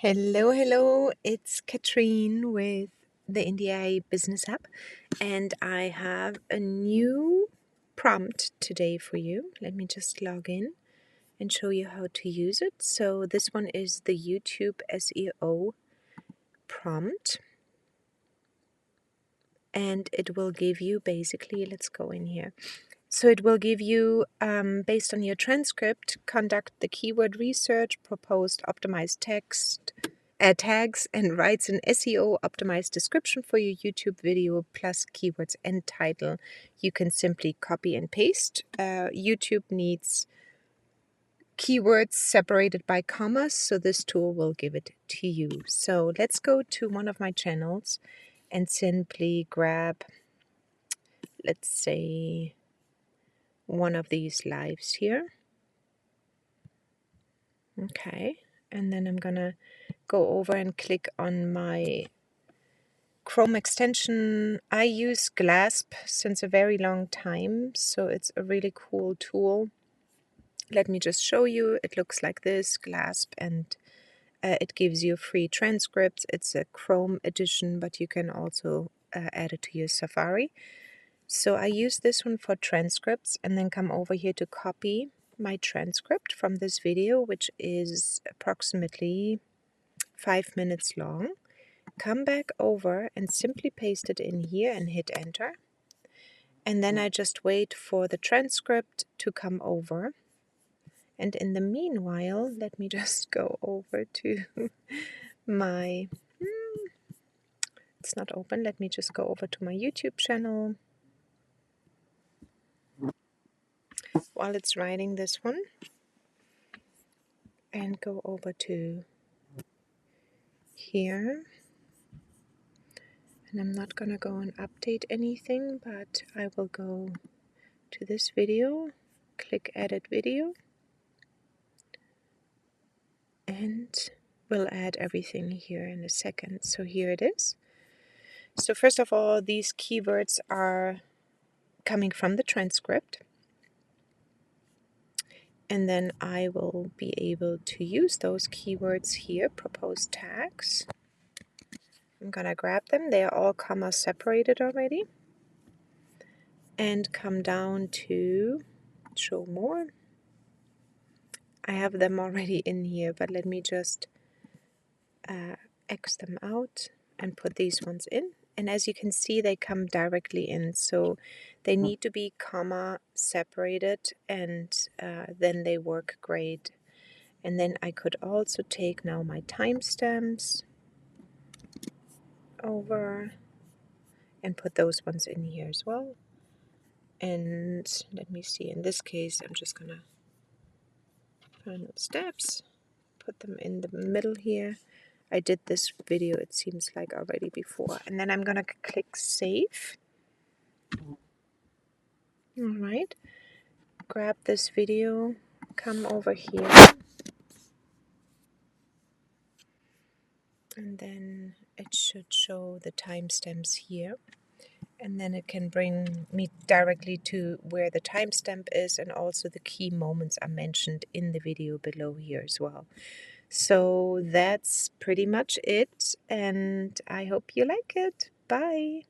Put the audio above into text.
Hello, it's Katrin with the NDI Business App, and I have a new prompt today for you. Let me just log in and show you how to use it. So this one is the YouTube SEO prompt, and it will give you basically, let's go in here. So it will give you, based on your transcript, conduct the keyword research, proposed optimized text, tags, and writes an SEO optimized description for your YouTube video plus keywords and title. You can simply copy and paste. YouTube needs keywords separated by commas, so this tool will give it to you. So let's go to one of my channels and simply grab, let's say, one of these lives here. Okay, and then I'm gonna go over and click on my Chrome extension. I use Glasp since a very long time, so it's a really cool tool. Let me just show you. It looks like this, Glasp, and it gives you free transcripts. It's a Chrome edition, but you can also add it to your Safari. So I use this one for transcripts and then come over here to copy my transcript from this video, which is approximately 5 minutes long. Come back over and simply paste it in here and hit enter. And then I just wait for the transcript to come over. And in the meanwhile, let me just go over to my, it's not open, let me just go over to my YouTube channel while it's writing this one. And go over to here. And I'm not gonna go and update anything, but I will go to this video, click edit video, and we'll add everything here in a second. So here it is. So first of all, these keywords are coming from the transcript, and then I will be able to use those keywords here, propose tags. I'm gonna grab them, they are all comma separated already, and come down to show more. I have them already in here, but let me just X them out and put these ones in. And as you can see, they come directly in, so they need to be comma separated, and then they work great. And then I could also take now my timestamps over and put those ones in here as well. And let me see, in this case, I'm just gonna final steps, put them in the middle here. I did this video, it seems like, already before. And then I'm gonna click save. All right, grab this video, come over here, and then it should show the timestamps here. And then it can bring me directly to where the timestamp is, and also the key moments are mentioned in the video below here as well. So that's pretty much it, and I hope you like it. Bye!